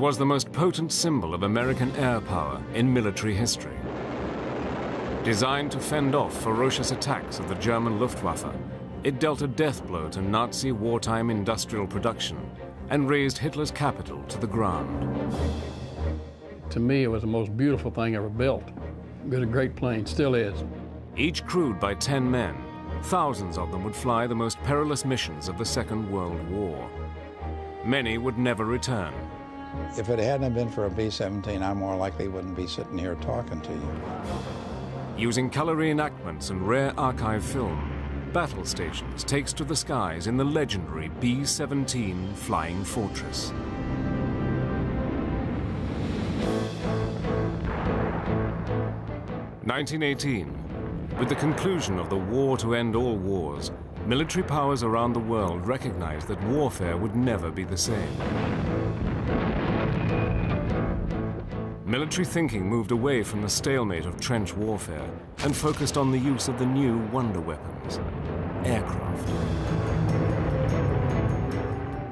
was the most potent symbol of American air power in military history. Designed to fend off ferocious attacks of the German Luftwaffe, it dealt a death blow to Nazi wartime industrial production and razed Hitler's capital to the ground. To me, it was the most beautiful thing ever built. It was a great plane, still is. Each crewed by 10 men, thousands of them would fly the most perilous missions of the Second World War. Many would never return. If it hadn't been for a B-17, I more likely wouldn't be sitting here talking to you. Using color reenactments and rare archive film, Battle Stations takes to the skies in the legendary B-17 Flying Fortress. (1918). With the conclusion of the war to end all wars, military powers around the world recognized that warfare would never be the same. Military thinking moved away from the stalemate of trench warfare and focused on the use of the new wonder weapons, aircraft.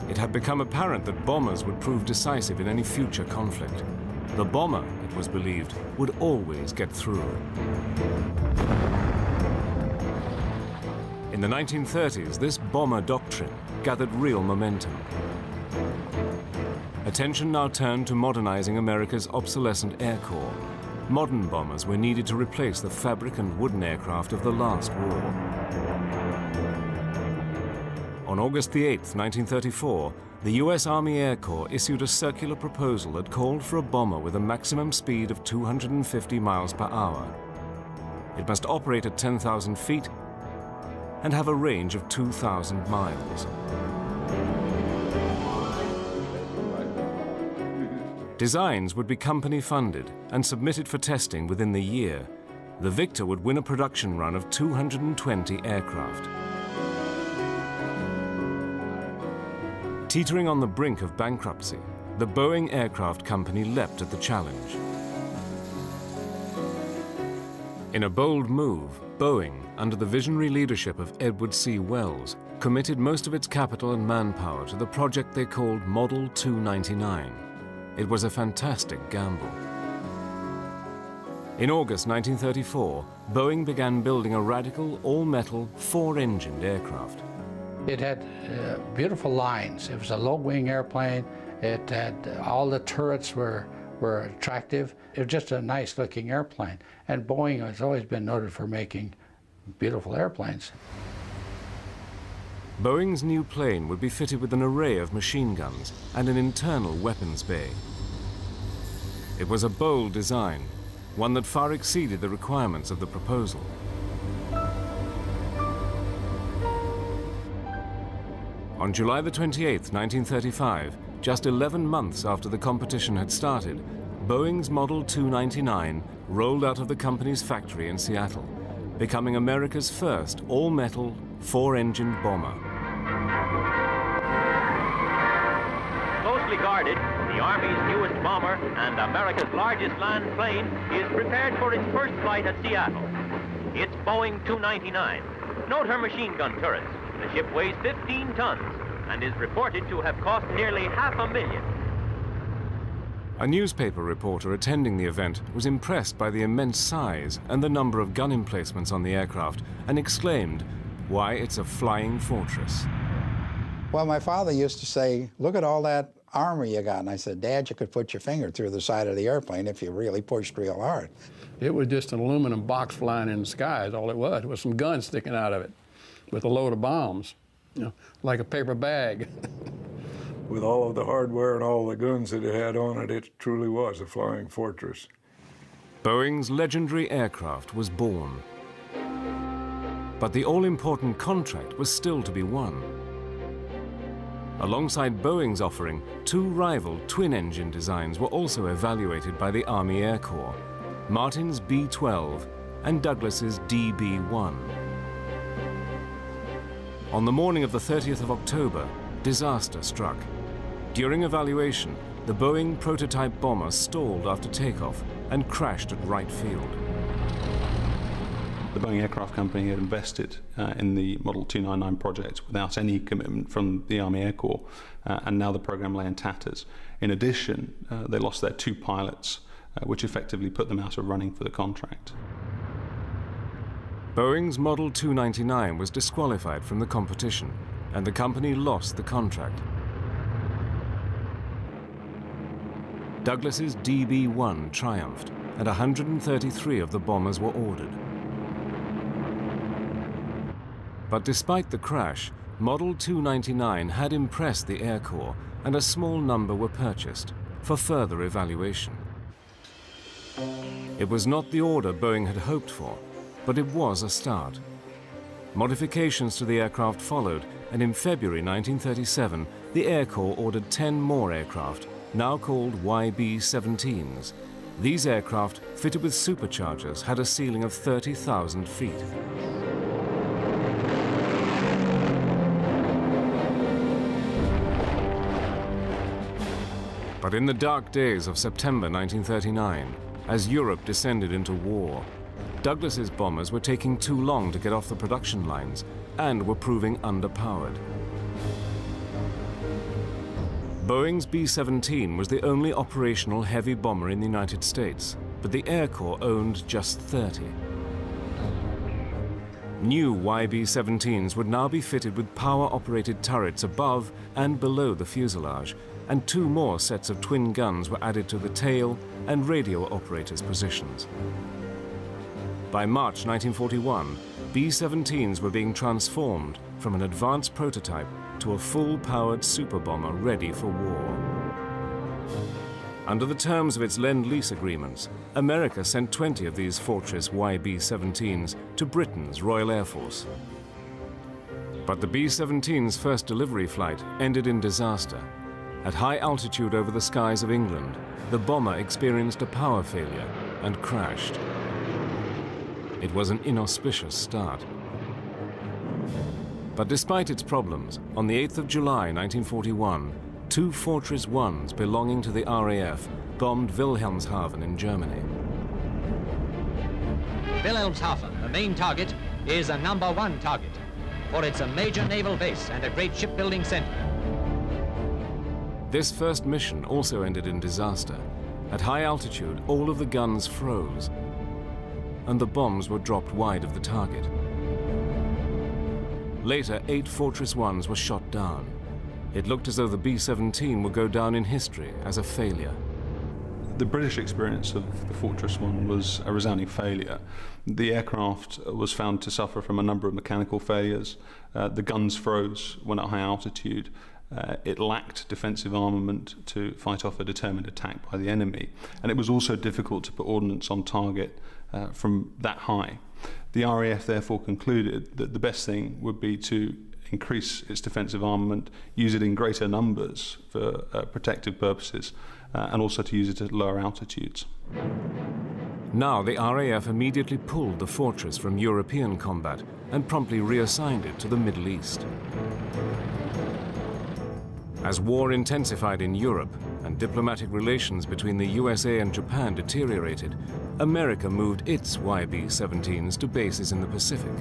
It had become apparent that bombers would prove decisive in any future conflict. The bomber, it was believed, would always get through. In the 1930s, this bomber doctrine gathered real momentum. Attention now turned to modernizing America's obsolescent Air Corps. Modern bombers were needed to replace the fabric and wooden aircraft of the last war. On August 8, 1934, the U.S. Army Air Corps issued a circular proposal that called for a bomber with a maximum speed of 250 miles per hour. It must operate at 10,000 feet and have a range of 2,000 miles. Designs would be company-funded and submitted for testing within the year. The victor would win a production run of 220 aircraft. Teetering on the brink of bankruptcy, the Boeing Aircraft Company leapt at the challenge. In a bold move, Boeing, under the visionary leadership of Edward C. Wells, committed most of its capital and manpower to the project they called Model 299. It was a fantastic gamble. In August 1934, Boeing began building a radical, all-metal, four-engined aircraft. It had beautiful lines. It was a low-wing airplane. It had all the turrets were attractive. It was just a nice-looking airplane. And Boeing has always been noted for making beautiful airplanes. Boeing's new plane would be fitted with an array of machine guns and an internal weapons bay. It was a bold design, one that far exceeded the requirements of the proposal. On July the 28th, 1935, just 11 months after the competition had started, Boeing's Model 299 rolled out of the company's factory in Seattle, becoming America's first all-metal, four-engined bomber. Closely guarded, the Army's newest bomber and America's largest land plane is prepared for its first flight at Seattle. It's Boeing 299. Note her machine gun turrets. The ship weighs 15 tons and is reported to have cost nearly $500,000. A newspaper reporter attending the event was impressed by the immense size and the number of gun emplacements on the aircraft and exclaimed, "Why, it's a flying fortress." Well, my father used to say, "Look at all that armor you got." And I said, "Dad, you could put your finger through the side of the airplane if you really pushed real hard." It was just an aluminum box flying in the sky is all it was. It was some guns sticking out of it with a load of bombs, you know, like a paper bag. With all of the hardware and all the guns that it had on it, it truly was a flying fortress. Boeing's legendary aircraft was born. But the all-important contract was still to be won. Alongside Boeing's offering, two rival twin-engine designs were also evaluated by the Army Air Corps, Martin's B-12 and Douglas's DB-1. On the morning of the 30th of October, disaster struck. During evaluation, the Boeing prototype bomber stalled after takeoff and crashed at Wright Field. The Boeing Aircraft Company had invested in the Model 299 project without any commitment from the Army Air Corps, and now the program lay in tatters. In addition, they lost their 2 pilots, which effectively put them out of running for the contract. Boeing's Model 299 was disqualified from the competition, and the company lost the contract. Douglas's DB-1 triumphed, and 133 of the bombers were ordered. But despite the crash, Model 299 had impressed the Air Corps, and a small number were purchased for further evaluation. It was not the order Boeing had hoped for, but it was a start. Modifications to the aircraft followed, and in February 1937, the Air Corps ordered 10 more aircraft, now called YB-17s. These aircraft, fitted with superchargers, had a ceiling of 30,000 feet. But in the dark days of September 1939, as Europe descended into war, Douglas's bombers were taking too long to get off the production lines and were proving underpowered. Boeing's B-17 was the only operational heavy bomber in the United States, but the Air Corps owned just 30. New YB-17s would now be fitted with power-operated turrets above and below the fuselage, and 2 more sets of twin guns were added to the tail and radio operators' positions. By March 1941, B-17s were being transformed from an advanced prototype to a full-powered superbomber ready for war. Under the terms of its Lend-Lease agreements, America sent 20 of these Fortress YB-17s to Britain's Royal Air Force. But the B-17's first delivery flight ended in disaster. At high altitude over the skies of England, the bomber experienced a power failure and crashed. It was an inauspicious start. But despite its problems, on the 8th of July 1941, 2 Fortress 1s belonging to the RAF bombed Wilhelmshaven in Germany. Wilhelmshaven, the main target, is a #1 target, for it's a major naval base and a great shipbuilding center. This first mission also ended in disaster. At high altitude, all of the guns froze, and the bombs were dropped wide of the target. Later, 8 Fortress 1s were shot down. It looked as though the B-17 would go down in history as a failure. The British experience of the Fortress 1 was a resounding failure. The aircraft was found to suffer from a number of mechanical failures. The guns froze when at high altitude. It lacked defensive armament to fight off a determined attack by the enemy. And it was also difficult to put ordnance on target from that high. The RAF therefore concluded that the best thing would be to increase its defensive armament, use it in greater numbers for protective purposes, and also to use it at lower altitudes. Now the RAF immediately pulled the Fortress from European combat and promptly reassigned it to the Middle East. As war intensified in Europe and diplomatic relations between the USA and Japan deteriorated, America moved its YB-17s to bases in the Pacific.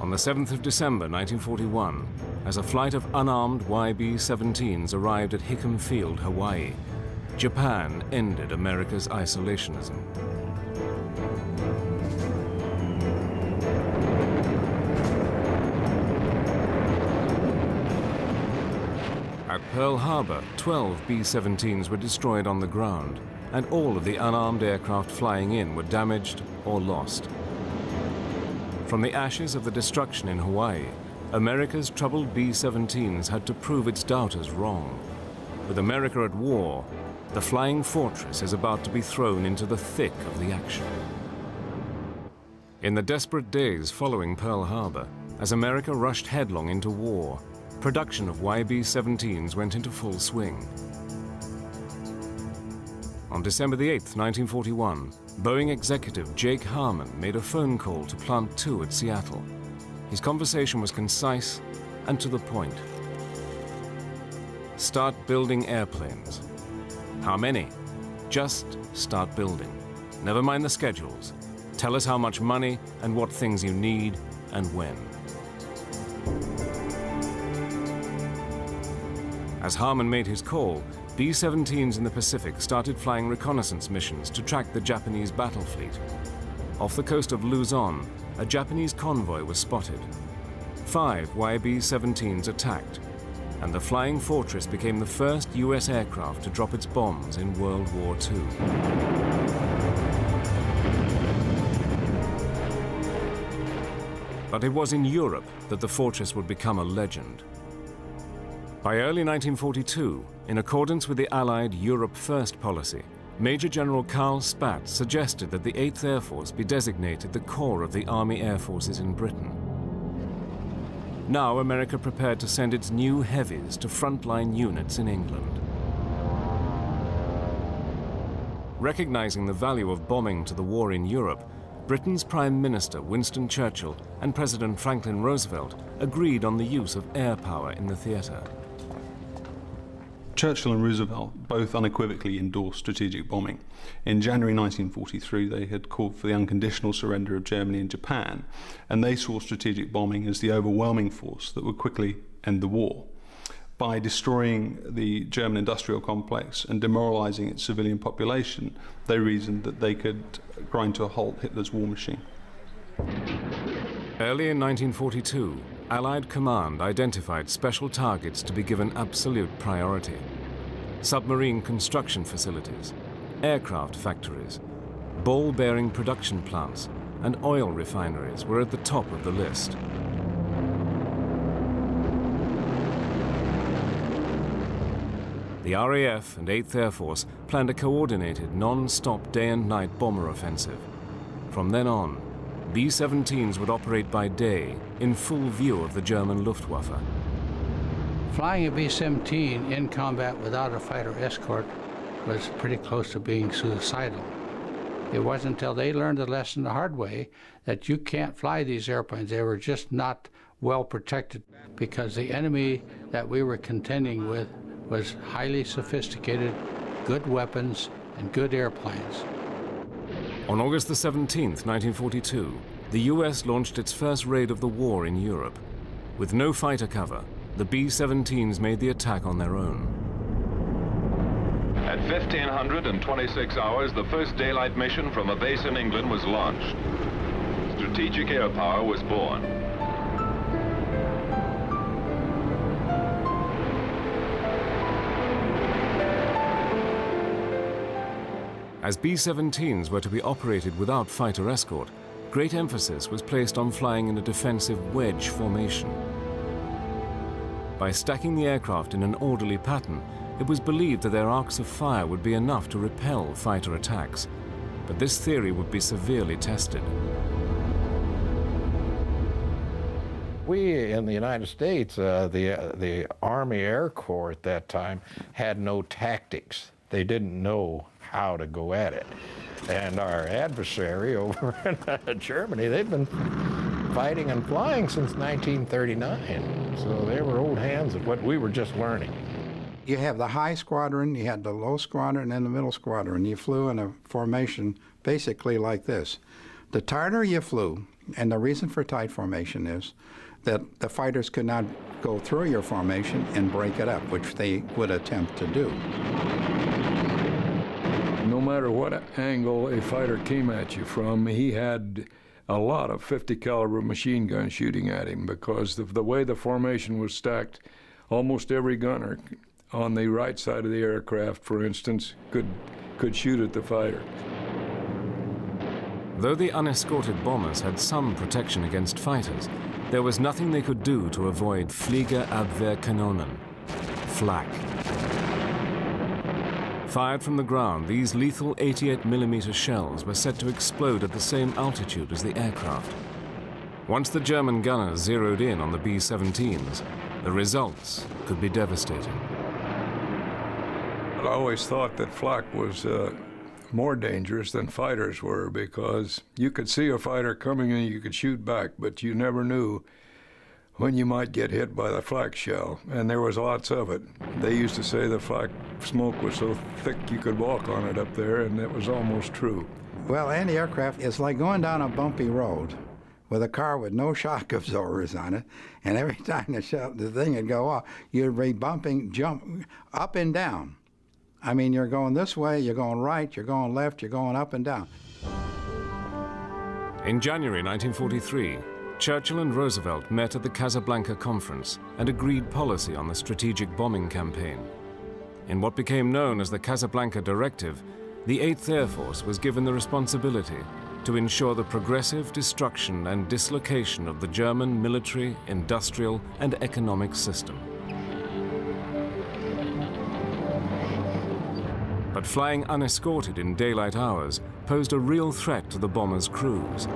On the 7th of December 1941, as a flight of unarmed YB-17s arrived at Hickam Field, Hawaii, Japan ended America's isolationism. At Pearl Harbor, 12 B-17s were destroyed on the ground, and all of the unarmed aircraft flying in were damaged or lost. From the ashes of the destruction in Hawaii, America's troubled B-17s had to prove its doubters wrong. With America at war, the Flying Fortress is about to be thrown into the thick of the action. In the desperate days following Pearl Harbor, as America rushed headlong into war, production of YB-17s went into full swing. On December the 8th, 1941, Boeing executive Jake Harmon made a phone call to Plant 2 at Seattle. His conversation was concise and to the point. Start building airplanes. How many? Just start building. Never mind the schedules. Tell us how much money and what things you need and when. As Harmon made his call, B-17s in the Pacific started flying reconnaissance missions to track the Japanese battle fleet. Off the coast of Luzon, a Japanese convoy was spotted. 5 YB-17s attacked, and the Flying Fortress became the first US aircraft to drop its bombs in World War II. But it was in Europe that the Fortress would become a legend. By early 1942, in accordance with the Allied Europe First policy, Major General Carl Spaatz suggested that the 8th Air Force be designated the core of the Army Air Forces in Britain. Now America prepared to send its new heavies to frontline units in England. Recognizing the value of bombing to the war in Europe, Britain's Prime Minister Winston Churchill and President Franklin Roosevelt agreed on the use of air power in the theater. Churchill and Roosevelt both unequivocally endorsed strategic bombing. In January 1943, they had called for the unconditional surrender of Germany and Japan, and they saw strategic bombing as the overwhelming force that would quickly end the war. By destroying the German industrial complex and demoralizing its civilian population, they reasoned that they could grind to a halt Hitler's war machine. Early in 1942, Allied command identified special targets to be given absolute priority. Submarine construction facilities, aircraft factories, ball-bearing production plants, and oil refineries were at the top of the list. The RAF and 8th Air Force planned a coordinated, non-stop day and night bomber offensive. From then on, B-17s would operate by day in full view of the German Luftwaffe. Flying a B-17 in combat without a fighter escort was pretty close to being suicidal. It wasn't until they learned the lesson the hard way that you can't fly these airplanes. They were just not well protected because the enemy that we were contending with was highly sophisticated, good weapons, and good airplanes. On August the 17th, 1942, the US launched its first raid of the war in Europe. With no fighter cover, the B-17s made the attack on their own. At 1526 hours, the first daylight mission from a base in England was launched. Strategic air power was born. As B-17s were to be operated without fighter escort, great emphasis was placed on flying in a defensive wedge formation. By stacking the aircraft in an orderly pattern, it was believed that their arcs of fire would be enough to repel fighter attacks, but this theory would be severely tested. We in the United States, the Army Air Corps at that time, had no tactics. They didn't know how to go at it. And our adversary over in Germany, they've been fighting and flying since 1939. So they were old hands at what we were just learning. You have the high squadron, you had the low squadron, and the middle squadron. You flew in a formation basically like this. The tighter you flew, and the reason for tight formation is that the fighters could not go through your formation and break it up, which they would attempt to do. No matter what angle a fighter came at you from, he had a lot of 50 caliber machine guns shooting at him because of the way the formation was stacked. Almost every gunner on the right side of the aircraft, for instance, could shoot at the fighter. Though the unescorted bombers had some protection against fighters, there was nothing they could do to avoid Fliegerabwehrkanonen, flak. Fired from the ground, these lethal 88mm shells were said to explode at the same altitude as the aircraft. Once the German gunners zeroed in on the B-17s, the results could be devastating. I always thought that flak was more dangerous than fighters were because you could see a fighter coming and you could shoot back, but you never knew when you might get hit by the flak shell, and there was lots of it. They used to say the flak smoke was so thick you could walk on it up there, and it was almost true. Well, anti-aircraft is like going down a bumpy road with a car with no shock absorbers on it, and every time the thing would go off, you'd be bumping, jump up and down. I mean, you're going this way, you're going right, you're going left, you're going up and down. In January 1943, Churchill and Roosevelt met at the Casablanca Conference and agreed policy on the strategic bombing campaign. In what became known as the Casablanca Directive, the 8th Air Force was given the responsibility to ensure the progressive destruction and dislocation of the German military, industrial, and economic system. But flying unescorted in daylight hours posed a real threat to the bombers' crews.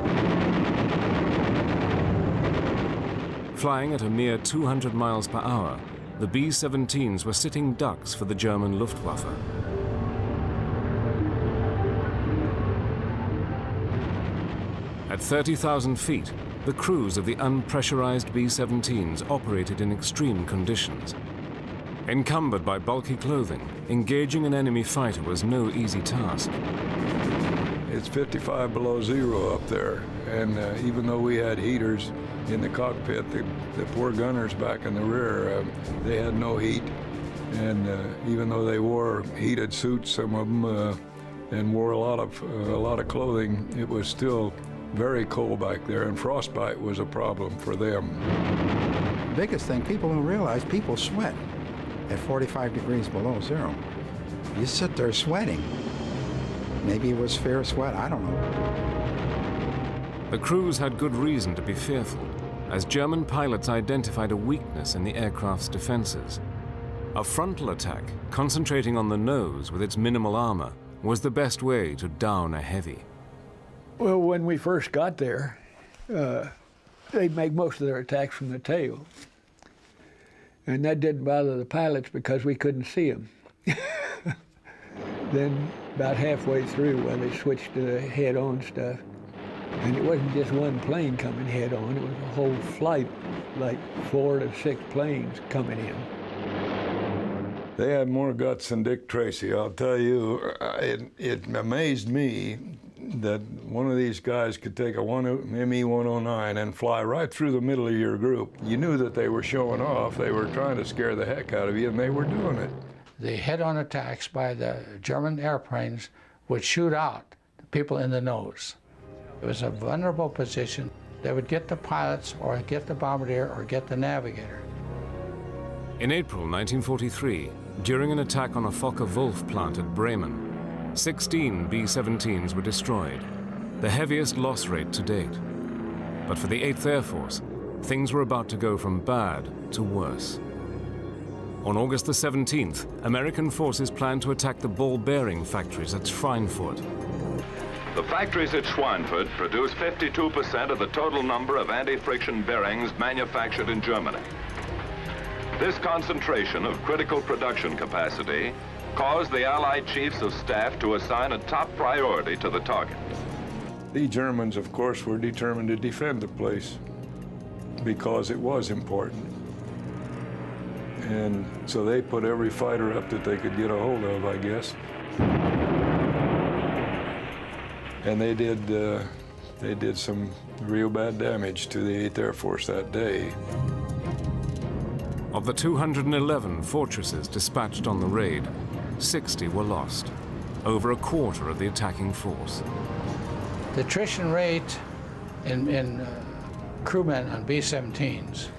Flying at a mere 200 miles per hour, the B-17s were sitting ducks for the German Luftwaffe. At 30,000 feet, the crews of the unpressurized B-17s operated in extreme conditions. Encumbered by bulky clothing, engaging an enemy fighter was no easy task. It's 55 below zero up there, and even though we had heaters in the cockpit, the poor gunners back in the rear, they had no heat. And even though they wore heated suits, some of them, and wore a lot of clothing, it was still very cold back there, and frostbite was a problem for them. The biggest thing people don't realize, people sweat at 45 degrees below zero. You sit there sweating. Maybe it was fair sweat, I don't know. The crews had good reason to be fearful, as German pilots identified a weakness in the aircraft's defenses. A frontal attack, concentrating on the nose with its minimal armor, was the best way to down a heavy. Well, when we first got there, they'd make most of their attacks from the tail. And that didn't bother the pilots because we couldn't see them. Then about halfway through, when they switched to the head-on stuff, and it wasn't just one plane coming head-on, it was a whole flight, like 4 to 6 planes coming in. They had more guts than Dick Tracy, I'll tell you. It amazed me that one of these guys could take a ME-109 and fly right through the middle of your group. You knew that they were showing off. They were trying to scare the heck out of you, and they were doing it. The head-on attacks by the German airplanes would shoot out the people in the nose. It was a vulnerable position. They would get the pilots or get the bombardier or get the navigator. In April 1943, during an attack on a Fokker-Wulf plant at Bremen, 16 B-17s were destroyed, the heaviest loss rate to date. But for the 8th Air Force, things were about to go from bad to worse. On August the 17th, American forces planned to attack the ball bearing factories at Schweinfurt. The factories at Schweinfurt produce 52% of the total number of anti-friction bearings manufactured in Germany. This concentration of critical production capacity caused the Allied chiefs of staff to assign a top priority to the target. The Germans, of course, were determined to defend the place because it was important. And so they put every fighter up that they could get a hold of, I guess. And they did some real bad damage to the 8th Air Force that day. Of the 211 fortresses dispatched on the raid, 60 were lost, over a quarter of the attacking force. The attrition rate in crewmen on B-17s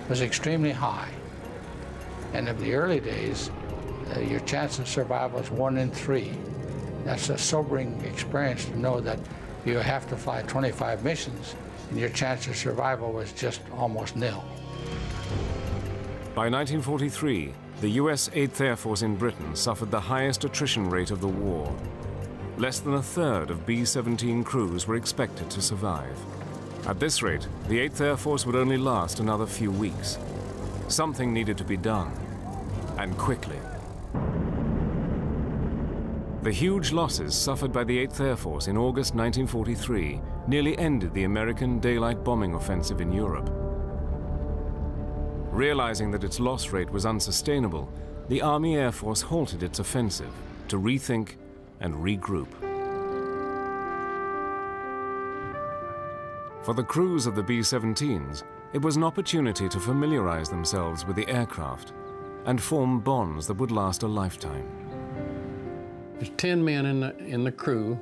was extremely high. And in the early days, your chance of survival is 1 in 3. That's a sobering experience to know that you have to fly 25 missions and your chance of survival was just almost nil. By 1943, the US 8th Air Force in Britain suffered the highest attrition rate of the war. Less than a third of B-17 crews were expected to survive. At this rate, the 8th Air Force would only last another few weeks. Something needed to be done, and quickly. The huge losses suffered by the 8th Air Force in August 1943 nearly ended the American daylight bombing offensive in Europe. Realizing that its loss rate was unsustainable, the Army Air Force halted its offensive to rethink and regroup. For the crews of the B-17s, it was an opportunity to familiarize themselves with the aircraft and form bonds that would last a lifetime. There's 10 men in the crew,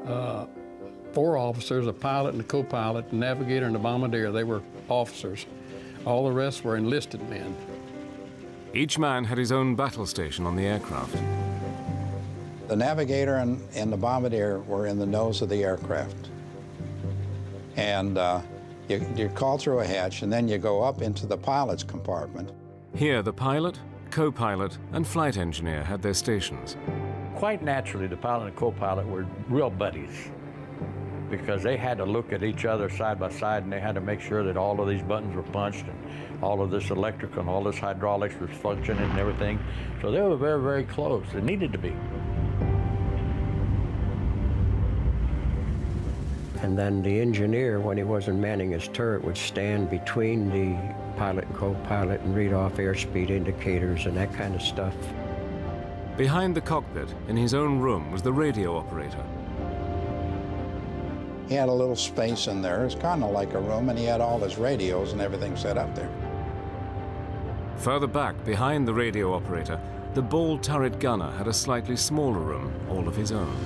4 officers, a pilot and a co-pilot, the navigator and the bombardier. They were officers. All the rest were enlisted men. Each man had his own battle station on the aircraft. The navigator and the bombardier were in the nose of the aircraft. And you call through a hatch, and then you go up into the pilot's compartment. Here, the pilot, co-pilot, and flight engineer had their stations. Quite naturally, the pilot and co-pilot were real buddies because they had to look at each other side by side, and they had to make sure that all of these buttons were punched and all of this electrical and all this hydraulics was functioning and everything. So they were very, very close. They needed to be. And then the engineer, when he wasn't manning his turret, would stand between the pilot and co-pilot and read off airspeed indicators and that kind of stuff. Behind the cockpit, in his own room, was the radio operator. He had a little space in there. It's kind of like a room, and he had all his radios and everything set up there. Further back, behind the radio operator, the ball turret gunner had a slightly smaller room, all of his own.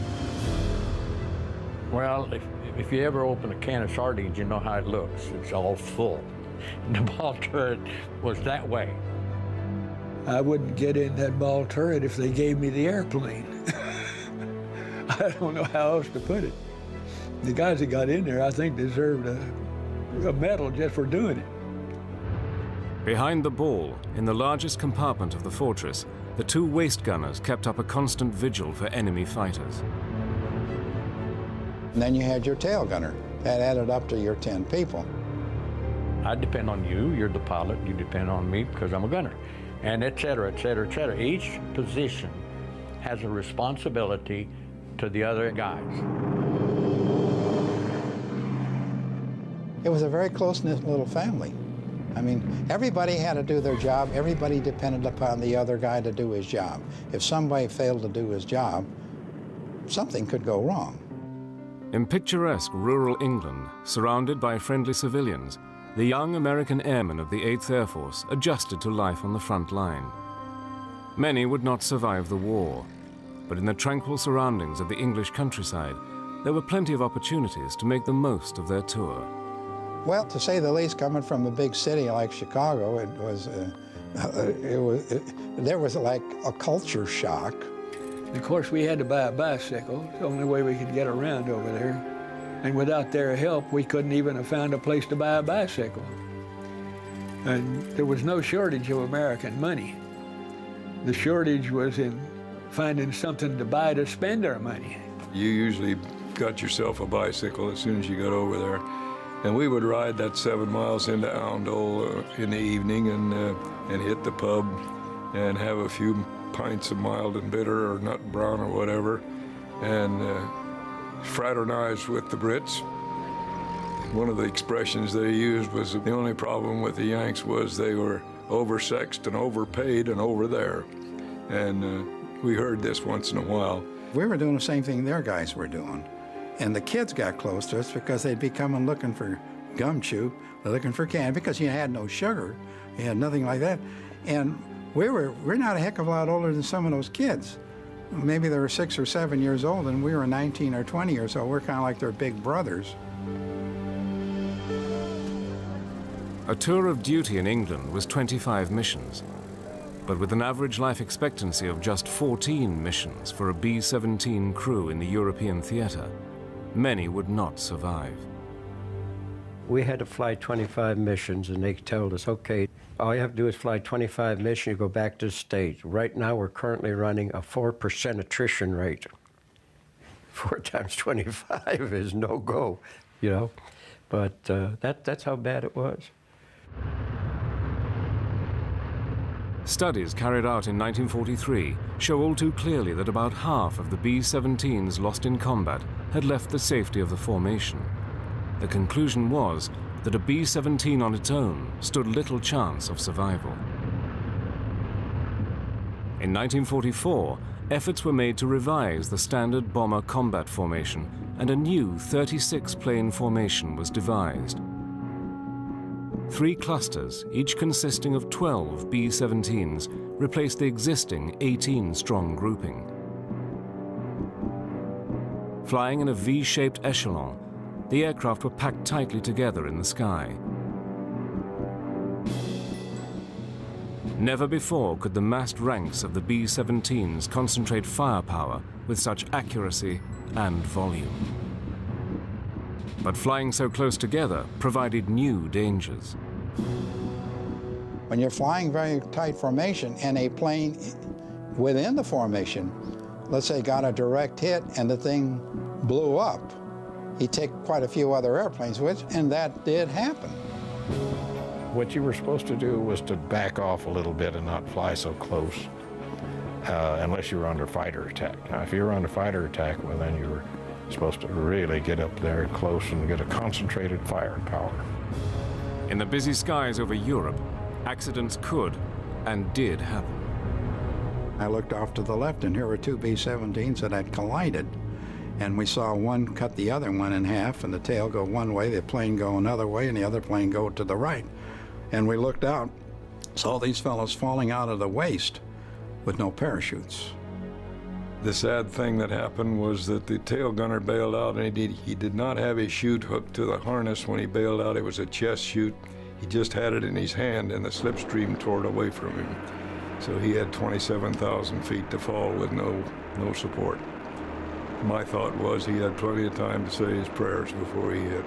Well, if you ever open a can of sardines, you know how it looks. It's all full. The ball turret was that way. I wouldn't get in that ball turret if they gave me the airplane. I don't know how else to put it. The guys that got in there, I think, deserved a medal just for doing it. Behind the ball, in the largest compartment of the fortress, the 2 waist gunners kept up a constant vigil for enemy fighters. And then you had your tail gunner. That added up to your 10 people. I depend on you, you're the pilot, you depend on me because I'm a gunner, and et cetera, et cetera, et cetera. Each position has a responsibility to the other guys. It was a very close-knit little family. I mean, everybody had to do their job. Everybody depended upon the other guy to do his job. If somebody failed to do his job, something could go wrong. In picturesque rural England, surrounded by friendly civilians, the young American airmen of the 8th Air Force adjusted to life on the front line. Many would not survive the war, but in the tranquil surroundings of the English countryside, there were plenty of opportunities to make the most of their tour. Well, to say the least, coming from a big city like Chicago, there was like a culture shock. Of course, we had to buy a bicycle. It's the only way we could get around over there. And without their help, we couldn't even have found a place to buy a bicycle. And there was no shortage of American money. The shortage was in finding something to buy to spend our money. You usually got yourself a bicycle as soon as you got over there. And we would ride that 7 miles into Oundle in the evening and hit the pub and have a few pints of mild and bitter or nut brown or whatever, and fraternize with the Brits. One of the expressions they used was the only problem with the Yanks was they were oversexed and overpaid and over there. And we heard this once in a while. We were doing the same thing their guys were doing. And the kids got close to us because they'd be coming looking for gum chew, looking for candy, because you had no sugar, you had nothing like that. And we're not a heck of a lot older than some of those kids. Maybe they were 6 or 7 years old, and we were 19 or 20 years old. We're kind of like their big brothers. A tour of duty in England was 25 missions, but with an average life expectancy of just 14 missions for a B-17 crew in the European theater, many would not survive. We had to fly 25 missions, and they told us, okay, all you have to do is fly 25 missions, you go back to the States. Right now, we're currently running a 4% attrition rate. 4 times 25 is no go, you know? But that's how bad it was. Studies carried out in 1943 show all too clearly that about half of the B-17s lost in combat had left the safety of the formation. The conclusion was that a B-17 on its own stood little chance of survival. In 1944, efforts were made to revise the standard bomber combat formation and a new 36-plane formation was devised. 3 clusters, each consisting of 12 B-17s, replaced the existing 18-strong grouping. Flying in a V-shaped echelon, the aircraft were packed tightly together in the sky. Never before could the massed ranks of the B-17s concentrate firepower with such accuracy and volume. But flying so close together provided new dangers. When you're flying very tight formation and a plane within the formation, let's say got a direct hit and the thing blew up, he'd take quite a few other airplanes with it, and that did happen. What you were supposed to do was to back off a little bit and not fly so close, unless you were under fighter attack. Now, if you were under fighter attack, well, then you were supposed to really get up there close and get a concentrated firepower. In the busy skies over Europe, accidents could and did happen. I looked off to the left, and here were 2 B-17s that had collided, and we saw one cut the other one in half, and the tail go one way, the plane go another way, and the other plane go to the right. And we looked out, saw these fellows falling out of the waist with no parachutes. The sad thing that happened was that the tail gunner bailed out, and he did not have his chute hooked to the harness when he bailed out. It was a chest chute. He just had it in his hand, and the slipstream tore it away from him. So he had 27,000 feet to fall with no support. My thought was he had plenty of time to say his prayers before he hit.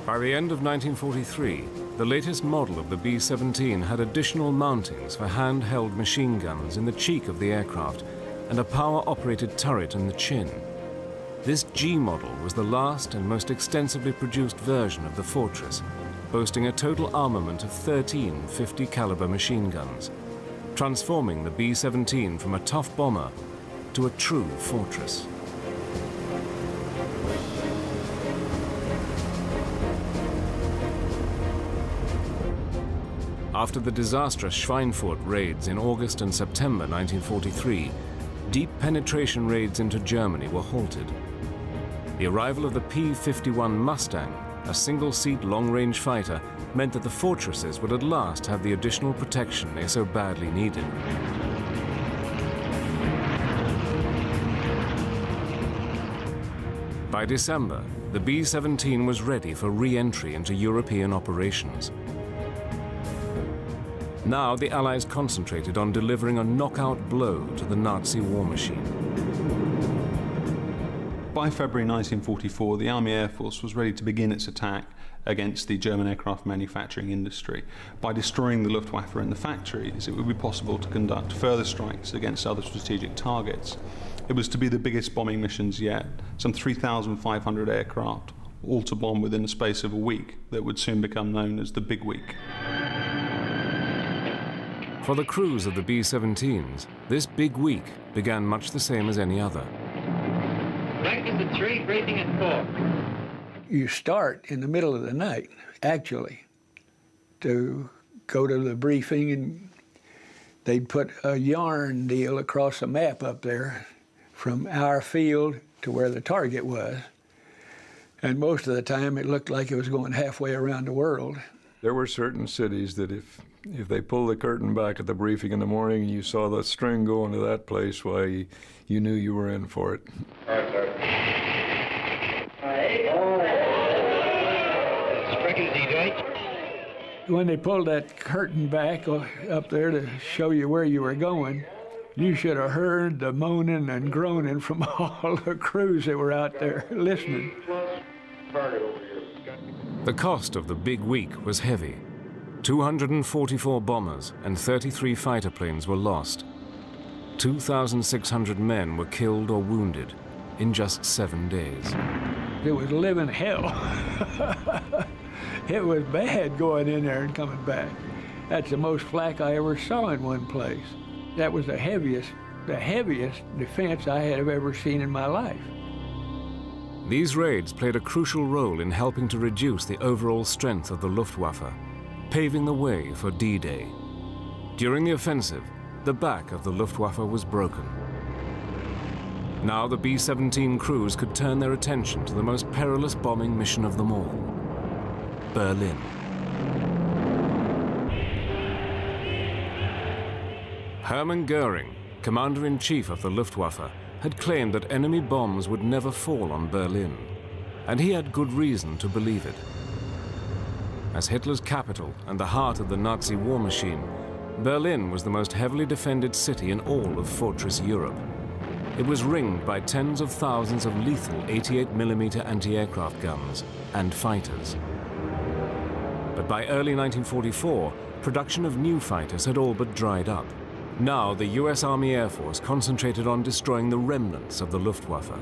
By the end of 1943, the latest model of the B-17 had additional mountings for handheld machine guns in the cheek of the aircraft and a power-operated turret in the chin. This G model was the last and most extensively produced version of the Fortress, boasting a total armament of 13 50-caliber machine guns, transforming the B-17 from a tough bomber to a true fortress. After the disastrous Schweinfurt raids in August and September 1943, deep penetration raids into Germany were halted. The arrival of the P-51 Mustang, a single-seat long-range fighter, meant that the fortresses would at last have the additional protection they so badly needed. By December, the B-17 was ready for re-entry into European operations. Now the Allies concentrated on delivering a knockout blow to the Nazi war machine. By February 1944, the Army Air Force was ready to begin its attack against the German aircraft manufacturing industry. By destroying the Luftwaffe in the factories, it would be possible to conduct further strikes against other strategic targets. It was to be the biggest bombing missions yet, some 3,500 aircraft, all to bomb within the space of a week that would soon become known as the Big Week. For the crews of the B-17s, this big week began much the same as any other. Breakfast at 3, briefing at 4. You start in the middle of the night, actually, to go to the briefing, and they'd put a yarn deal across a map up there from our field to where the target was. And most of the time, it looked like it was going halfway around the world. There were certain cities that if they pulled the curtain back at the briefing in the morning and you saw the string going to that place, why, you knew you were in for it. When they pulled that curtain back up there to show you where you were going, you should have heard the moaning and groaning from all the crews that were out there listening. The cost of the big week was heavy. 244 bombers and 33 fighter planes were lost. 2,600 men were killed or wounded in just 7 days. It was living hell. It was bad going in there and coming back. That's the most flak I ever saw in one place. That was the heaviest defense I have ever seen in my life. These raids played a crucial role in helping to reduce the overall strength of the Luftwaffe, paving the way for D-Day. During the offensive, the back of the Luftwaffe was broken. Now the B-17 crews could turn their attention to the most perilous bombing mission of them all, Berlin. Hermann Goering, commander-in-chief of the Luftwaffe, had claimed that enemy bombs would never fall on Berlin, and he had good reason to believe it. As Hitler's capital and the heart of the Nazi war machine, Berlin was the most heavily defended city in all of Fortress Europe. It was ringed by tens of thousands of lethal 88mm anti-aircraft guns and fighters. But by early 1944, production of new fighters had all but dried up. Now the US Army Air Force concentrated on destroying the remnants of the Luftwaffe.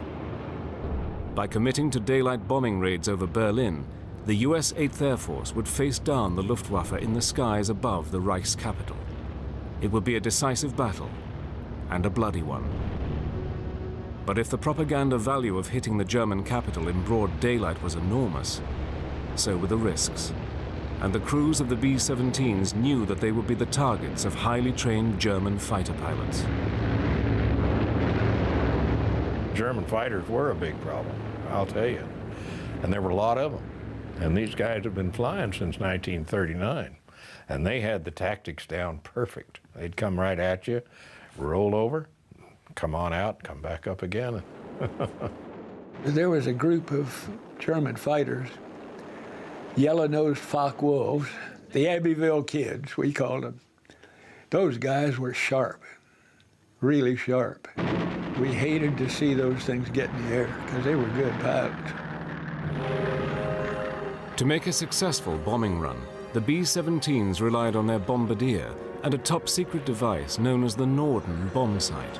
By committing to daylight bombing raids over Berlin, the US 8th Air Force would face down the Luftwaffe in the skies above the Reich's capital. It would be a decisive battle, and a bloody one. But if the propaganda value of hitting the German capital in broad daylight was enormous, so were the risks. And the crews of the B-17s knew that they would be the targets of highly trained German fighter pilots. German fighters were a big problem, I'll tell you. And there were a lot of them. And these guys have been flying since 1939. And they had the tactics down perfect. They'd come right at you, roll over, come on out, come back up again. There was a group of German fighters, yellow-nosed Focke-Wulfs, the Abbeville Kids, we called them. Those guys were sharp, really sharp. We hated to see those things get in the air because they were good pilots. To make a successful bombing run, the B-17s relied on their bombardier and a top-secret device known as the Norden bomb sight.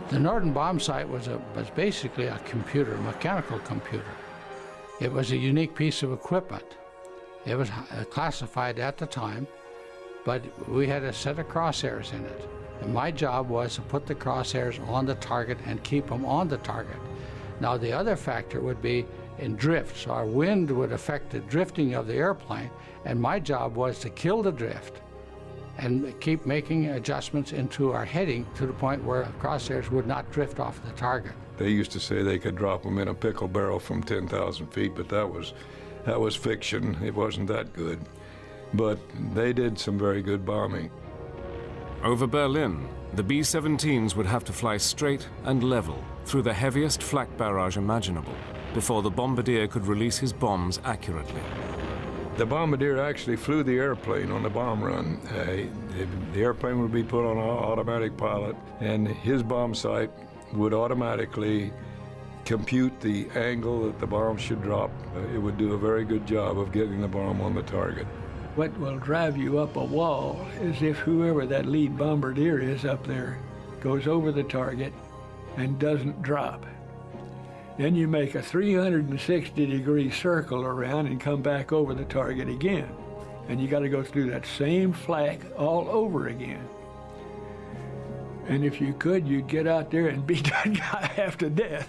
The Norden bomb sight was basically a computer, a mechanical computer. It was a unique piece of equipment. It was classified at the time, but we had a set of crosshairs in it. And my job was to put the crosshairs on the target and keep them on the target. Now the other factor would be in drift, so our wind would affect the drifting of the airplane, and my job was to kill the drift and keep making adjustments into our heading to the point where crosshairs would not drift off the target. They used to say they could drop them in a pickle barrel from 10,000 feet, but that was fiction. It wasn't that good. But they did some very good bombing. Over Berlin, the B-17s would have to fly straight and level through the heaviest flak barrage imaginable before the bombardier could release his bombs accurately. The bombardier actually flew the airplane on the bomb run. The airplane would be put on an automatic pilot, and his bomb sight would automatically compute the angle that the bomb should drop. It would do a very good job of getting the bomb on the target. What will drive you up a wall is if whoever that lead bombardier is up there goes over the target and doesn't drop. Then you make a 360-degree circle around and come back over the target again. And you got to go through that same flak all over again. And if you could, you'd get out there and beat that guy half to death.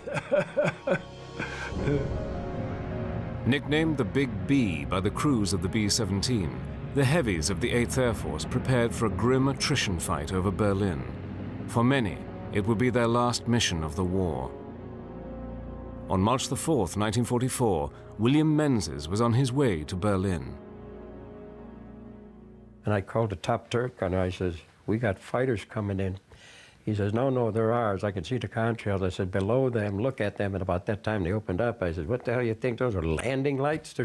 Nicknamed the Big B by the crews of the B-17, the heavies of the 8th Air Force prepared for a grim attrition fight over Berlin. For many, it would be their last mission of the war. On March the 4th, 1944, William Menzies was on his way to Berlin. And I called the top Turk and I says, "We got fighters coming in." He says, "No, they're ours. I can see the contrails." I said, "Below them, look at them." And about that time they opened up. I said, "What the hell you think those are landing lights? They're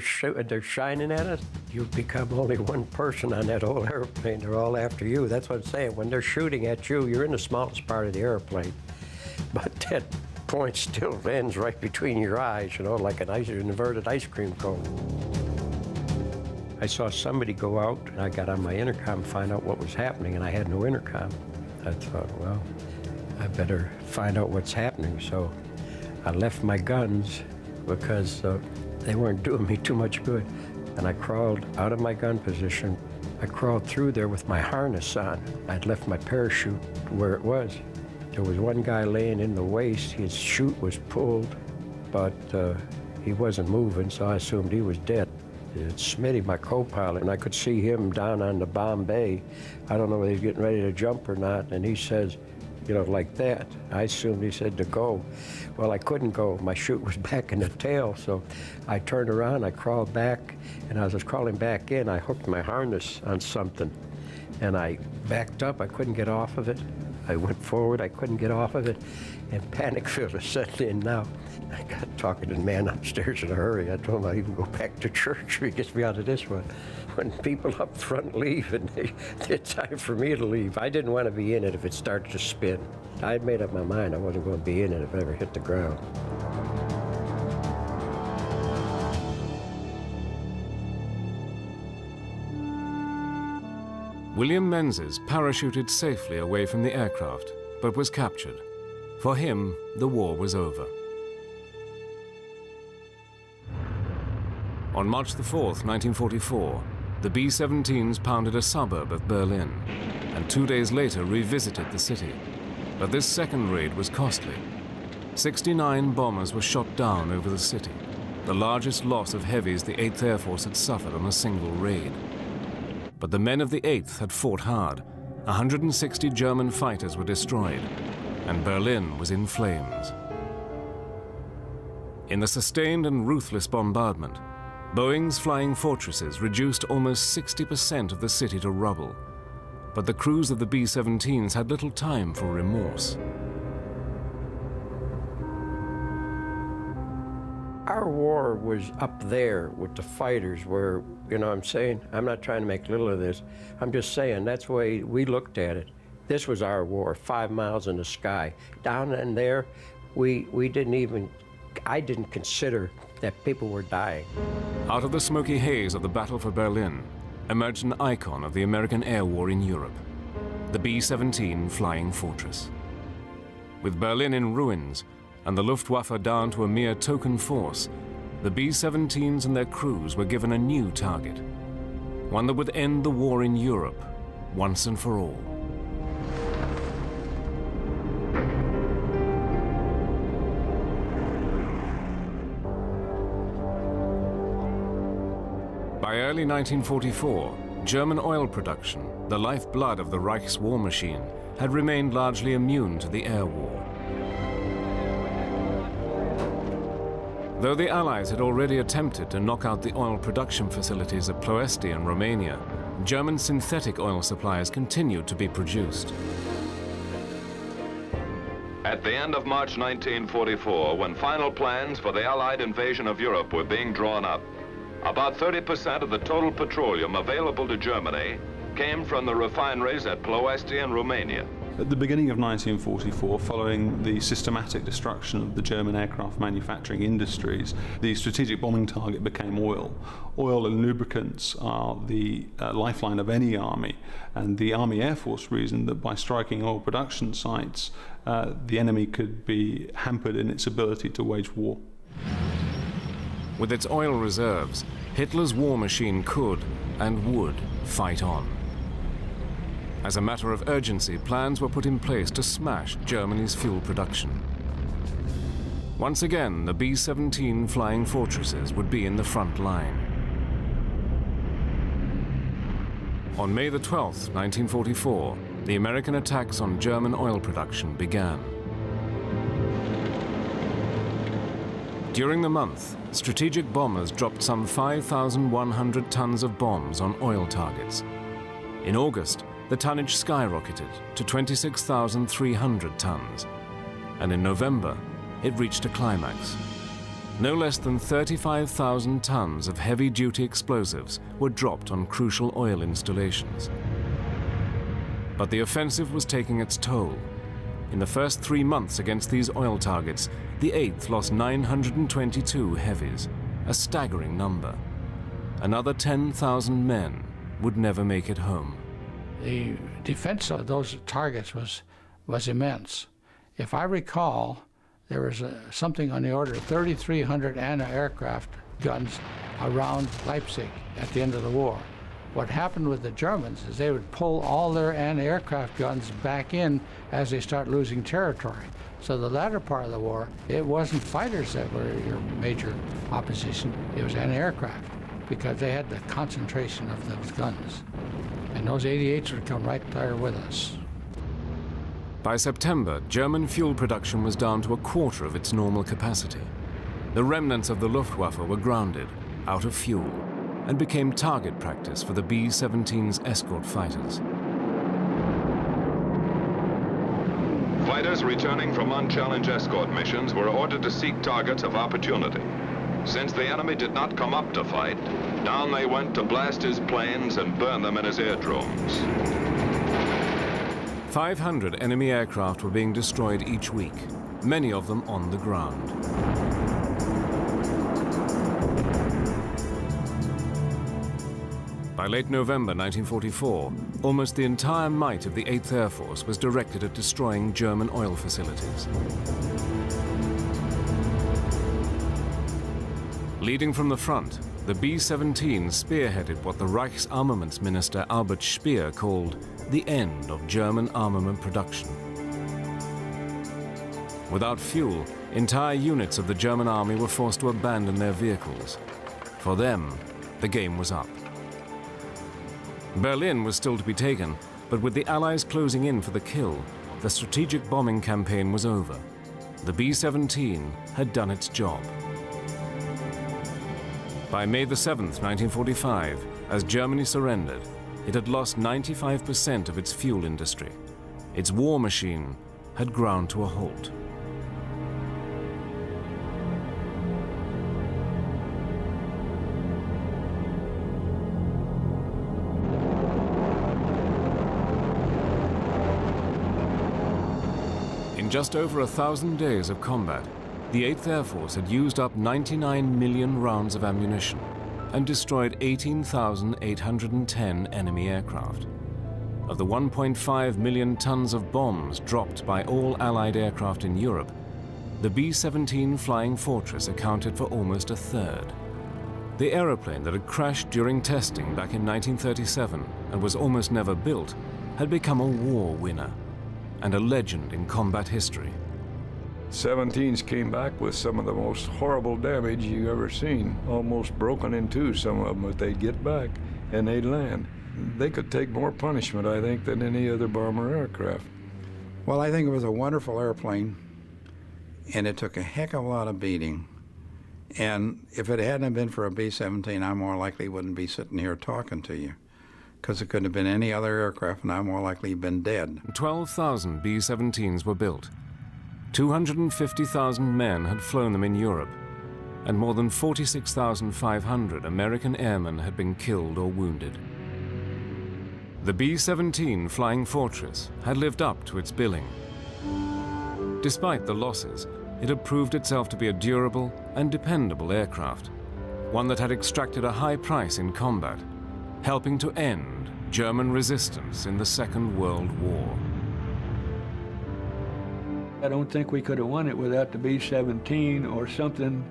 shining at us?" You become only one person on that whole airplane. They're all after you. That's what I'm saying. When they're shooting at you, you're in the smallest part of the airplane. But that point still ends right between your eyes, you know, like an inverted ice cream cone. I saw somebody go out, and I got on my intercom to find out what was happening, and I had no intercom. I thought, well, I better find out what's happening. So I left my guns because they weren't doing me too much good. And I crawled out of my gun position. I crawled through there with my harness on. I'd left my parachute where it was. There was one guy laying in the waist. His chute was pulled, but he wasn't moving, so I assumed he was dead. Smitty, my co-pilot, and I could see him down on the bomb bay. I don't know whether he's getting ready to jump or not, and he says, you know, like that. I assumed he said to go. Well, I couldn't go. My chute was back in the tail, so I turned around, I crawled back, and as I was crawling back in, I hooked my harness on something, and I backed up. I couldn't get off of it. I went forward. I couldn't get off of it, and panic feels set in now. I got talking to the man upstairs in a hurry. I told him I'd even go back to church if he gets me out of this one. When people up front leave, and it's time for me to leave. I didn't want to be in it if it started to spin. I had made up my mind I wasn't going to be in it if it ever hit the ground. William Menzies parachuted safely away from the aircraft, but was captured. For him, the war was over. On March the 4th, 1944, the B-17s pounded a suburb of Berlin, and 2 days later revisited the city. But this second raid was costly. 69 bombers were shot down over the city, the largest loss of heavies the 8th Air Force had suffered on a single raid. But the men of the 8th had fought hard. 160 German fighters were destroyed, and Berlin was in flames. In the sustained and ruthless bombardment, Boeing's flying fortresses reduced almost 60% of the city to rubble, but the crews of the B-17s had little time for remorse. Our war was up there with the fighters where, you know what I'm saying? I'm not trying to make little of this. I'm just saying that's the way we looked at it. This was our war, 5 miles in the sky. Down in there, I didn't consider that people were dying. Out of the smoky haze of the Battle for Berlin emerged an icon of the American air war in Europe, the B-17 Flying Fortress. With Berlin in ruins and the Luftwaffe down to a mere token force, the B-17s and their crews were given a new target, one that would end the war in Europe once and for all. By early 1944, German oil production, the lifeblood of the Reich's war machine, had remained largely immune to the air war. Though the Allies had already attempted to knock out the oil production facilities at Ploesti in Romania, German synthetic oil supplies continued to be produced. At the end of March 1944, when final plans for the Allied invasion of Europe were being drawn up, about 30% of the total petroleum available to Germany came from the refineries at Ploesti in Romania. At the beginning of 1944, following the systematic destruction of the German aircraft manufacturing industries, the strategic bombing target became oil. Oil and lubricants are the lifeline of any army, and the Army Air Force reasoned that by striking oil production sites, the enemy could be hampered in its ability to wage war. With its oil reserves, Hitler's war machine could and would fight on. As a matter of urgency, plans were put in place to smash Germany's fuel production. Once again, the B-17 Flying Fortresses would be in the front line. On May the 12th, 1944, the American attacks on German oil production began. During the month, strategic bombers dropped some 5,100 tons of bombs on oil targets. In August, the tonnage skyrocketed to 26,300 tons, and in November, it reached a climax. No less than 35,000 tons of heavy-duty explosives were dropped on crucial oil installations. But the offensive was taking its toll. In the first 3 months against these oil targets, the 8th lost 922 heavies, a staggering number. Another 10,000 men would never make it home. The defense of those targets was immense. If I recall, there was something on the order of 3,300 anti-aircraft guns around Leipzig at the end of the war. What happened with the Germans is they would pull all their anti-aircraft guns back in as they start losing territory. So the latter part of the war, it wasn't fighters that were your major opposition, it was anti-aircraft. because they had the concentration of those guns. And those 88s would come right there with us. By September, German fuel production was down to a quarter of its normal capacity. The remnants of the Luftwaffe were grounded, out of fuel, and became target practice for the B-17's escort fighters. Fighters returning from unchallenged escort missions were ordered to seek targets of opportunity. Since the enemy did not come up to fight, down they went to blast his planes and burn them in his aerodromes. 500 enemy aircraft were being destroyed each week, many of them on the ground. By late November 1944, almost the entire might of the 8th Air Force was directed at destroying German oil facilities. Leading from the front, the B-17 spearheaded what the Reichsarmamentsminister Albert Speer called the end of German armament production. Without fuel, entire units of the German army were forced to abandon their vehicles. For them, the game was up. Berlin was still to be taken, but with the Allies closing in for the kill, the strategic bombing campaign was over. The B-17 had done its job. By May the 7th, 1945, as Germany surrendered, it had lost 95% of its fuel industry. Its war machine had ground to a halt. In just over 1,000 days of combat, the 8th Air Force had used up 99 million rounds of ammunition and destroyed 18,810 enemy aircraft. Of the 1.5 million tons of bombs dropped by all Allied aircraft in Europe, the B-17 Flying Fortress accounted for almost a third. The aeroplane that had crashed during testing back in 1937 and was almost never built had become a war winner and a legend in combat history. 17s came back with some of the most horrible damage you've ever seen, almost broken in two, some of them, but they'd get back and they'd land. They could take more punishment, I think, than any other bomber aircraft. Well, I think it was a wonderful airplane, and it took a heck of a lot of beating. And if it hadn't been for a B-17, I more likely wouldn't be sitting here talking to you, because it couldn't have been any other aircraft, and I more likely been dead. 12,000 B-17s were built. 250,000 men had flown them in Europe, and more than 46,500 American airmen had been killed or wounded. The B-17 Flying Fortress had lived up to its billing. Despite the losses, it had proved itself to be a durable and dependable aircraft, one that had extracted a high price in combat, helping to end German resistance in the Second World War. I don't think we could have won it without the B-17 or something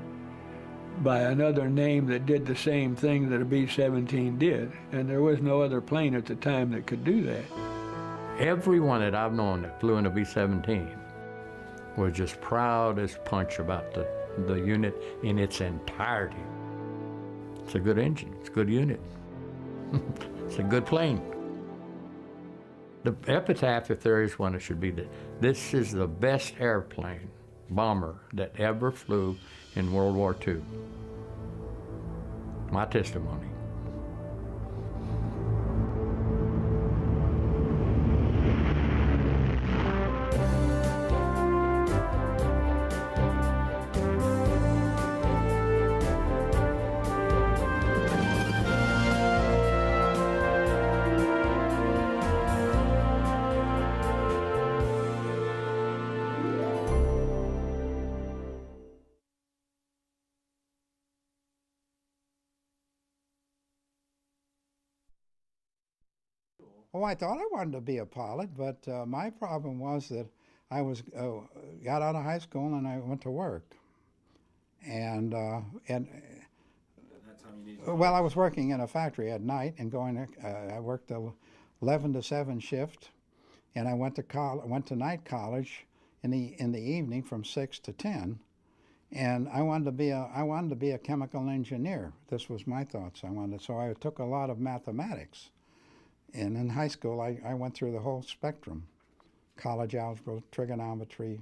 by another name that did the same thing that a B-17 did. And there was no other plane at the time that could do that. Everyone that I've known that flew in a B-17 was just proud as punch about the unit in its entirety. It's a good engine, it's a good unit. It's a good plane. The epitaph, if there is one, it should be that this is the best airplane, bomber, that ever flew in World War II. My testimony. Oh, I thought I wanted to be a pilot, but my problem was that I got out of high school and I went to work. And well, I was working in a factory at night and I worked the 11 to 7 shift, and I went to night college in the evening from 6 to 10, And I wanted to be a chemical engineer. This was my thoughts. So I took a lot of mathematics. And in high school, I went through the whole spectrum: college algebra, trigonometry,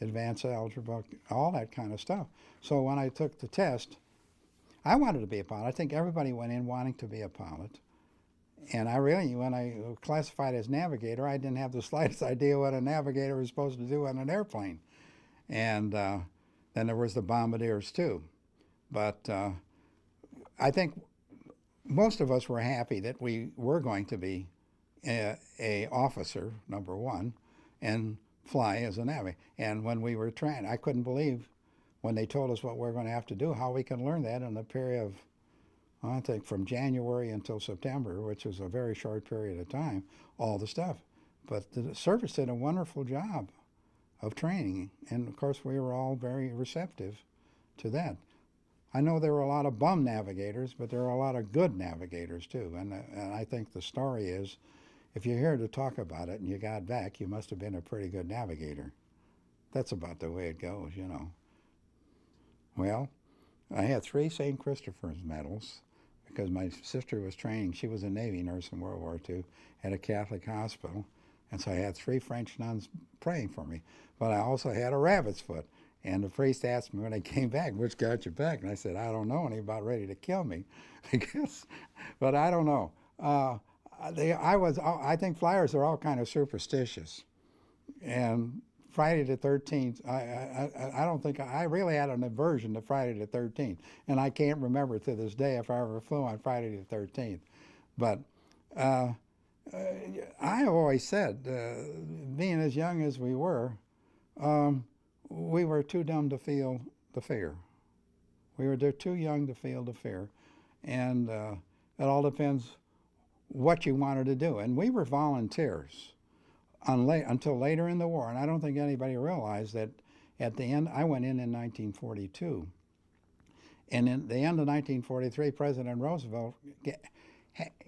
advanced algebra, all that kind of stuff. So when I took the test, I wanted to be a pilot. I think everybody went in wanting to be a pilot. And when I classified as navigator, I didn't have the slightest idea what a navigator was supposed to do on an airplane. And then there was the bombardiers too. But I think most of us were happy that we were going to be a officer, number one, and fly as a navigator. And when we were trained, I couldn't believe when they told us what we're going to have to do, how we can learn that in a period of, I think, from January until September, which was a very short period of time, all the stuff. But the service did a wonderful job of training, and of course we were all very receptive to that. I know there were a lot of bum navigators, but there are a lot of good navigators too. And I think the story is, if you're here to talk about it and you got back, you must have been a pretty good navigator. That's about the way it goes, you know. Well, I had 3 St. Christopher's medals because my sister was training. She was a Navy nurse in World War II at a Catholic hospital. And so I had 3 French nuns praying for me. But I also had a rabbit's foot. And the priest asked me when I came back, which got you back? And I said, I don't know. And he about ready to kill me. But I don't know. I think flyers are all kind of superstitious. And Friday the 13th, I don't think, I really had an aversion to Friday the 13th. And I can't remember to this day if I ever flew on Friday the 13th. But I have always said, being as young as we were too dumb to feel the fear. We were too young to feel the fear. And it all depends what you wanted to do. And we were volunteers until later in the war. And I don't think anybody realized that at the end, I went in 1942. And in the end of 1943, President Roosevelt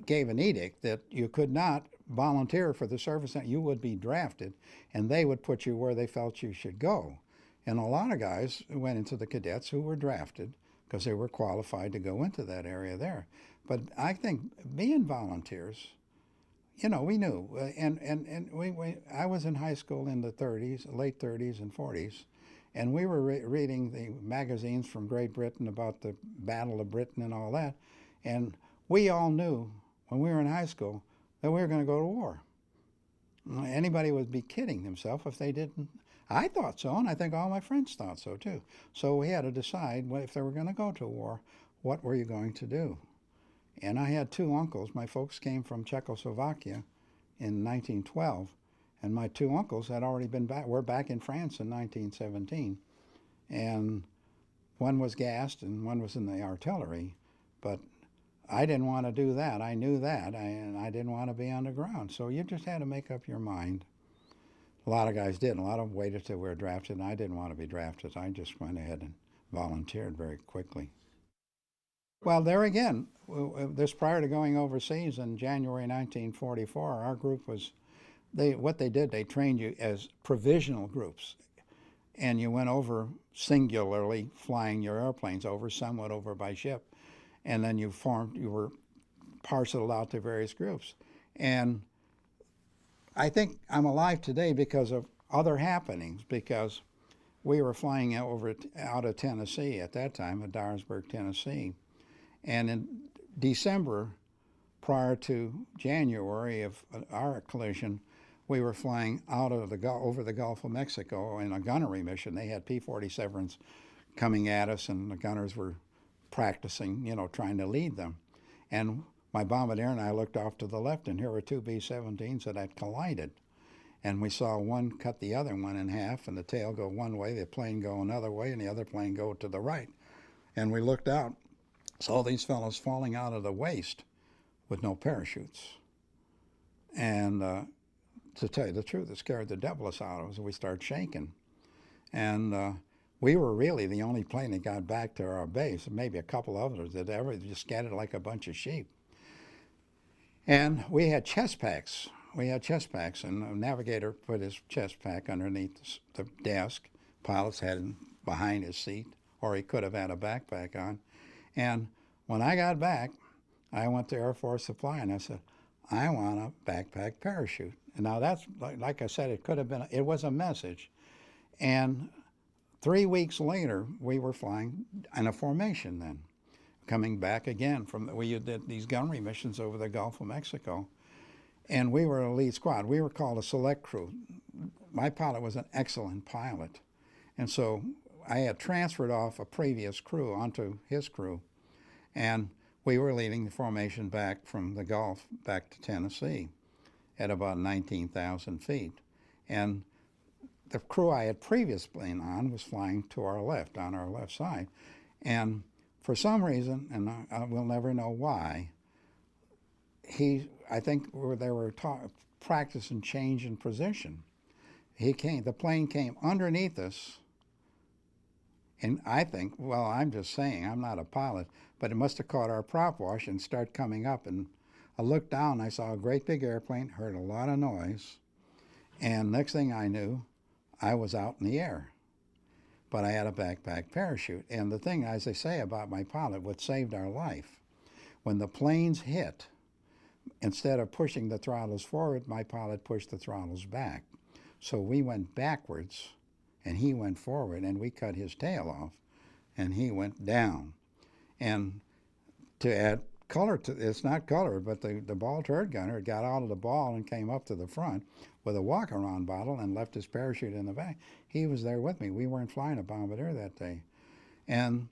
gave an edict that you could not volunteer for the service, that you would be drafted, and they would put you where they felt you should go. And a lot of guys went into the cadets who were drafted because they were qualified to go into that area there. But I think being volunteers, you know, we knew. I was in high school in the 30s, late 30s and 40s, and we were reading the magazines from Great Britain about the Battle of Britain and all that. And we all knew when we were in high school that we were going to go to war. Anybody would be kidding themselves if they didn't. I thought so, and I think all my friends thought so too. So we had to decide, if they were going to go to war, what were you going to do? And I had 2 uncles. My folks came from Czechoslovakia in 1912, and my 2 uncles had already been back. Were back in France in 1917, and one was gassed and one was in the artillery. But I didn't want to do that. I knew that, and I didn't want to be on the ground. So you just had to make up your mind. A lot of guys did. A lot of them waited till we were drafted, and I didn't want to be drafted. I just went ahead and volunteered very quickly. Well, there again, this prior to going overseas in January 1944, our group was, what they did, they trained you as provisional groups. And you went over singularly, flying your airplanes over, some went over by ship. And then you were parceled out to various groups. And I think I'm alive today because of other happenings, because we were flying out of Tennessee at that time, at Dyersburg, Tennessee. And in December, prior to January of our collision, we were flying out of over the Gulf of Mexico in a gunnery mission. They had P-47s coming at us, and the gunners were practicing, you know, trying to lead them. And my bombardier and I looked off to the left, and here were 2 B-17s that had collided. And we saw one cut the other one in half, and the tail go one way, the plane go another way, and the other plane go to the right. And we looked out, saw these fellows falling out of the waist with no parachutes. And to tell you the truth, it scared the devilish out of us, and we started shaking. And we were really the only plane that got back to our base, maybe a couple others that ever just scattered like a bunch of sheep. And we had chest packs. And the navigator put his chest pack underneath the desk. Pilots had him behind his seat. or he could have had a backpack on. And when I got back, I went to Air Force Supply and I said, I want a backpack parachute. And now that's, like I said, it could have been, it was a message. And 3 weeks later, we were flying in a formation then, coming back again from, we did these gunnery missions over the Gulf of Mexico. And we were a lead squad. We were called a select crew. My pilot was an excellent pilot. And so I had transferred off a previous crew onto his crew. And we were leading the formation back from the Gulf back to Tennessee at about 19,000 feet. And the crew I had previously been on was flying to our left, on our left side. And for some reason, and I will never know why, I think they were practicing change in position. The plane came underneath us, and I think, well, I'm just saying, I'm not a pilot, but it must have caught our prop wash and started coming up. And I looked down, I saw a great big airplane, heard a lot of noise, and next thing I knew, I was out in the air. But I had a backpack parachute. And the thing, as I say about my pilot, what saved our life, when the planes hit, instead of pushing the throttles forward, my pilot pushed the throttles back. So we went backwards, and he went forward, and we cut his tail off, and he went down. And to add color to it's not color, but the ball turret gunner got out of the ball and came up to the front with a walk-around bottle and left his parachute in the back. He was there with me. We weren't flying a bombardier that day. And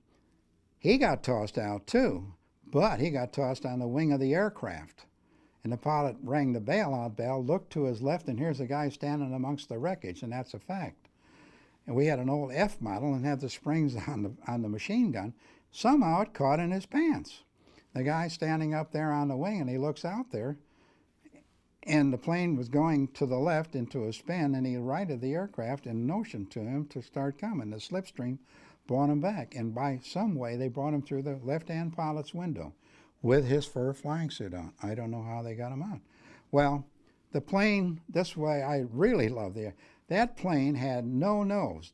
he got tossed out too, but he got tossed on the wing of the aircraft. And the pilot rang the bailout bell, looked to his left, and here's a guy standing amongst the wreckage, and that's a fact. And we had an old F model and had the springs on the machine gun. Somehow it caught in his pants. The guy standing up there on the wing, and he looks out there, and the plane was going to the left into a spin, and he righted the aircraft and motioned to him to start coming. The slipstream brought him back, and by some way they brought him through the left-hand pilot's window with his fur flying suit on. I don't know how they got him out. Well, the plane, this way, I really love that plane had no nose.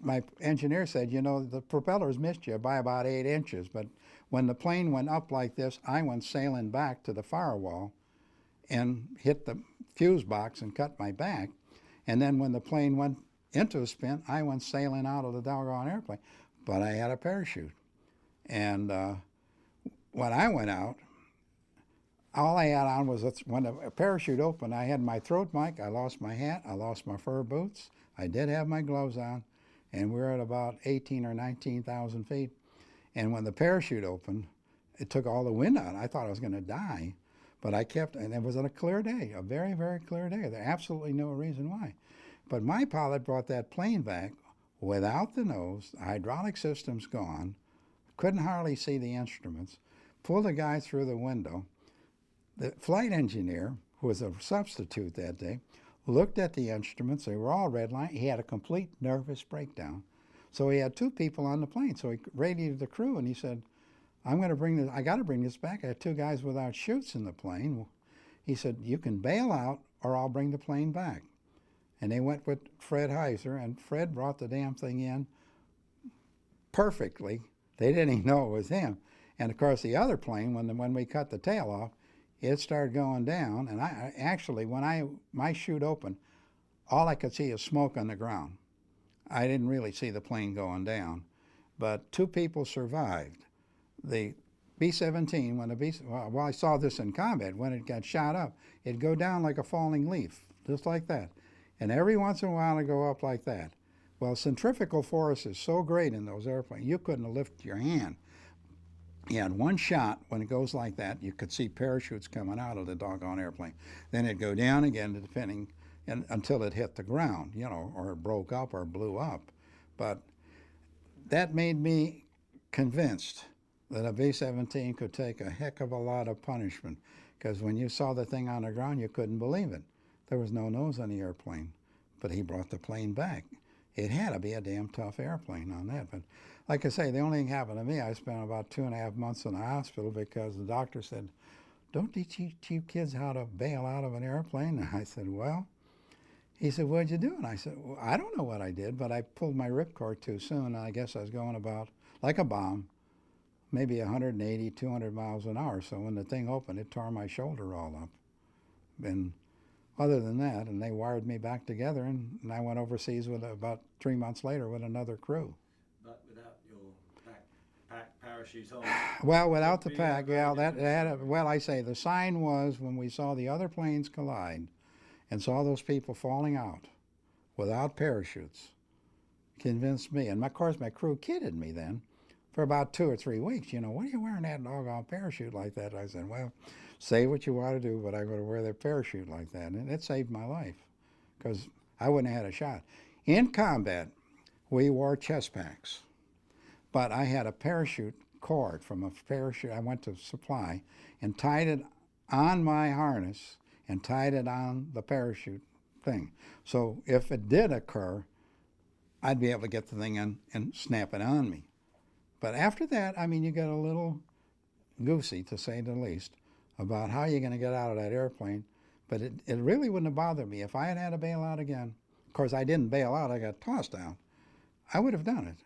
My engineer said, you know, the propellers missed you by about 8 inches, but when the plane went up like this, I went sailing back to the firewall and hit the fuse box and cut my back. And then when the plane went into a spin, I went sailing out of the doggone airplane. But I had a parachute. And when I went out, all I had on was, when the parachute opened, I had my throat mic, I lost my hat, I lost my fur boots, I did have my gloves on, and we were at about 18 or 19,000 feet. And when the parachute opened, it took all the wind out. I thought I was going to die, but I kept, and it was on a clear day, a very, very clear day. There's absolutely no reason why. But my pilot brought that plane back without the nose, the hydraulic system's gone, couldn't hardly see the instruments, pulled the guy through the window. The flight engineer, who was a substitute that day, looked at the instruments. They were all redlined. He had a complete nervous breakdown. So he had 2 people on the plane. So he radioed the crew and he said, I got to bring this back. I had 2 guys without chutes in the plane. He said, you can bail out or I'll bring the plane back. And they went with Fred Heiser, and Fred brought the damn thing in perfectly. They didn't even know it was him. And of course the other plane, when we cut the tail off, it started going down, and I actually, when my chute opened, all I could see is smoke on the ground. I didn't really see the plane going down, but 2 people survived. The B-17, well, I saw this in combat, when it got shot up, it'd go down like a falling leaf, just like that. And every once in a while it'd go up like that. Well, centrifugal force is so great in those airplanes, you couldn't lift your hand. You had one shot, when it goes like that, you could see parachutes coming out of the doggone airplane. Then it'd go down again, depending, until it hit the ground, you know, or it broke up or blew up. But that made me convinced that a B-17 could take a heck of a lot of punishment, because when you saw the thing on the ground, you couldn't believe it. There was no nose on the airplane, but he brought the plane back. It had to be a damn tough airplane on that. But like I say, the only thing happened to me, I spent about 2.5 months in the hospital because the doctor said, don't teach you kids how to bail out of an airplane? And I said, well, He said, "What'd you do?" And I said, "Well, I don't know what I did, but I pulled my ripcord too soon, and I guess I was going about, like a bomb, maybe 180, 200 miles an hour. So when the thing opened, it tore my shoulder all up. And other than that, and they wired me back together, and I went overseas with about 3 months later with another crew. But without your pack parachute on? Well, without the pack, yeah, well, I say the sign was when we saw the other planes collide and saw those people falling out without parachutes, convinced me. And of course, my crew kidded me then for about 2 or 3 weeks. You know, what are you wearing that doggone parachute like that? I said, well, say what you want to do, but I'm going to wear that parachute like that. And it saved my life because I wouldn't have had a shot. In combat, we wore chest packs, but I had a parachute cord from a parachute. I went to supply and tied it on my harness and tied it on the parachute thing. So if it did occur, I'd be able to get the thing in and snap it on me. But after that, I mean, you get a little goosey, to say the least, about how you're going to get out of that airplane. But it really wouldn't have bothered me. If I had had to bail out again, of course, I didn't bail out, I got tossed out, I would have done it.